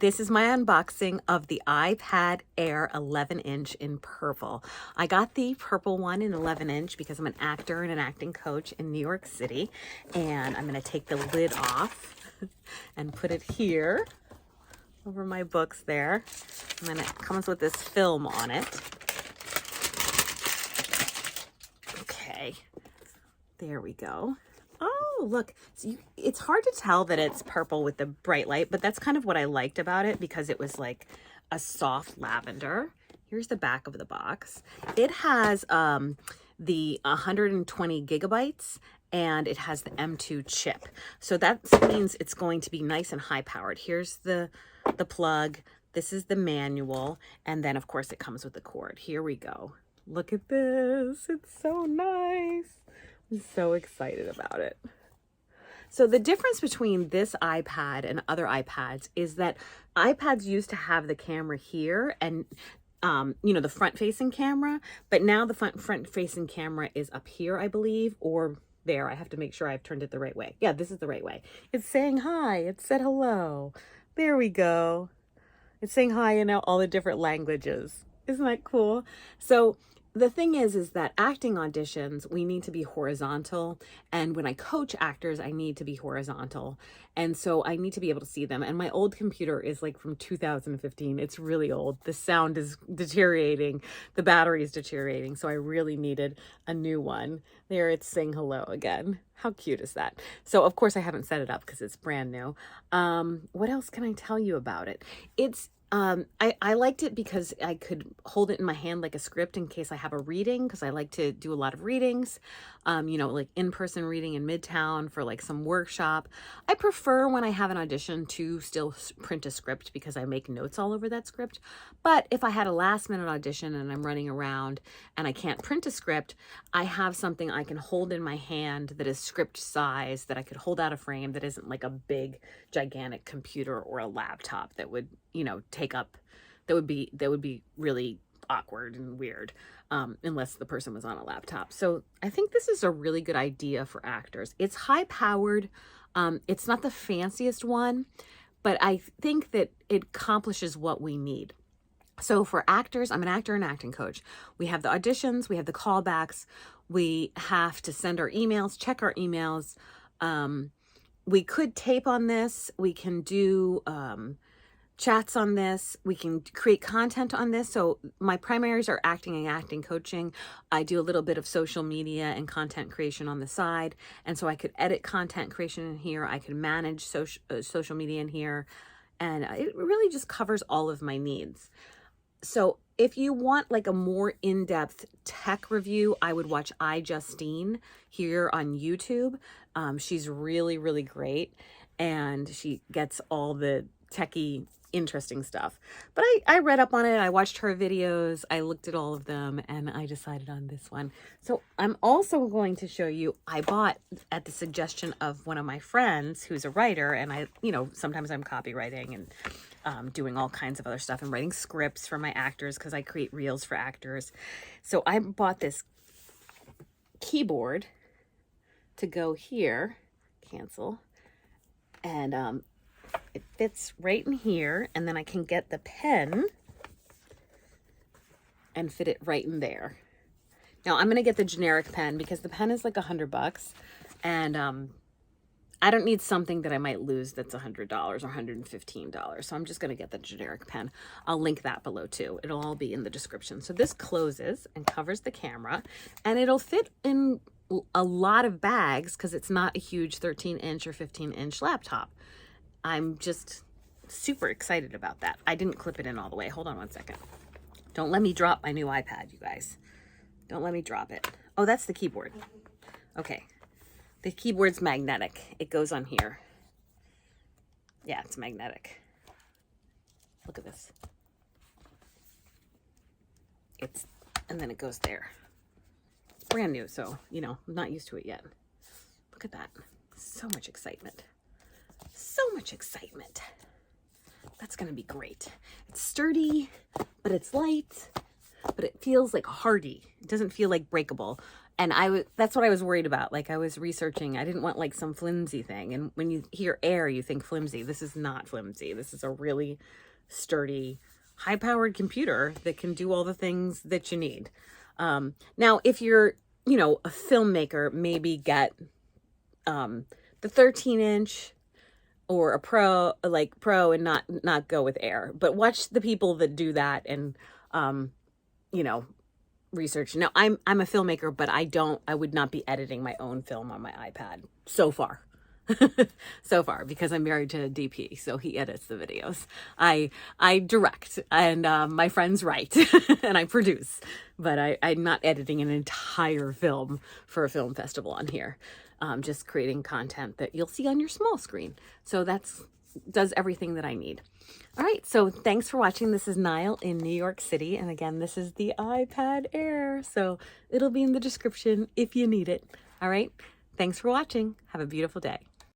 This is my unboxing of the iPad Air 11-inch in purple. I got the purple one in 11-inch because I'm an actor and an acting coach in New York City. And I'm going to take the lid off and put it here over my books there. And then it comes with this film on it. Okay, there we go. Oh, look, so it's hard to tell that it's purple with the bright light, but that's kind of what I liked about it because it was like a soft lavender. Here's the back of the box. It has the 120 gigabytes and it has the M2 chip. So that means it's going to be nice and high powered. Here's the plug. This is the manual. And then of course it comes with the cord. Here we go. Look at this. It's so nice. I'm so excited about it. So the difference between this iPad and other iPads is that iPads used to have the camera here and the front-facing camera, but now the front-facing camera is up here, I believe, or there. I have to make sure I've turned it the right way. Yeah, this is the right way. It's saying hi. It said hello. There we go. It's saying hi in all the different languages. Isn't that cool? So the thing is that acting auditions, we need to be horizontal. And when I coach actors, I need to be horizontal. And so I need to be able to see them. And my old computer is like from 2015. It's really old. The sound is deteriorating. The battery is deteriorating. So I really needed a new one. There it's saying hello again. How cute is that? So of course I haven't set it up because it's brand new. What else can I tell you about it? I liked it because I could hold it in my hand like a script in case I have a reading, because I like to do a lot of readings, like in-person reading in Midtown for like some workshop. I prefer when I have an audition to still print a script because I make notes all over that script. But if I had a last-minute audition and I'm running around and I can't print a script, I have something I can hold in my hand that is script size, that I could hold out a frame that isn't like a big, gigantic computer or a laptop that would take up, that would be really awkward and weird unless the person was on a laptop. So I think this is a really good idea for actors. It's high powered. It's not the fanciest one, but I think that it accomplishes what we need. So for actors, I'm an actor and acting coach. We have the auditions, we have the callbacks, we have to send our emails, check our emails. We could tape on this. We can do chats on this. We can create content on this. So my primaries are acting and acting coaching. I do a little bit of social media and content creation on the side. And so I could edit content creation in here. I could manage social media in here. And it really just covers all of my needs. So if you want like a more in-depth tech review, I would watch iJustine here on YouTube. She's really, really great. And she gets all the techie interesting stuff. But I read up on it. I watched her videos. I looked at all of them and I decided on this one. So I'm also going to show you, I bought at the suggestion of one of my friends who's a writer, and sometimes I'm copywriting and doing all kinds of other stuff and writing scripts for my actors because I create reels for actors. So I bought this keyboard to go here, cancel, and it fits right in here, and then I can get the pen and fit it right in there. Now I'm going to get the generic pen because the pen is like $100, and I don't need something that I might lose that's $100 or $115. So I'm just going to get the generic pen. I'll link that below too. It'll all be in the description. So this closes and covers the camera, and it'll fit in a lot of bags because it's not a huge 13-inch or 15-inch laptop. I'm just super excited about that. I didn't clip it in all the way. Hold on one second. Don't let me drop my new iPad, you guys. Don't let me drop it. Oh, that's the keyboard. Okay. The keyboard's magnetic. It goes on here. Yeah, it's magnetic. Look at this. And then it goes there. It's brand new, so, I'm not used to it yet. Look at that. So much excitement. So much excitement. That's going to be great. It's sturdy, but it's light, but it feels like hardy. It doesn't feel like breakable. And that's what I was worried about. Like I was researching, I didn't want like some flimsy thing. And when you hear Air, you think flimsy. This is not flimsy. This is a really sturdy, high-powered computer that can do all the things that you need. Now, if you're, a filmmaker, maybe get the 13-inch or a pro, and not go with Air. But watch the people that do that and, research. Now, I'm a filmmaker, but I would not be editing my own film on my iPad so far. So far, because I'm married to a DP, so he edits the videos. I direct, and my friends write, and I produce, but I'm not editing an entire film for a film festival on here. Just creating content that you'll see on your small screen. So does everything that I need. All right, so thanks for watching. This is Nyle in New York City, and again, this is the iPad Air, so it'll be in the description if you need it. All right, thanks for watching. Have a beautiful day.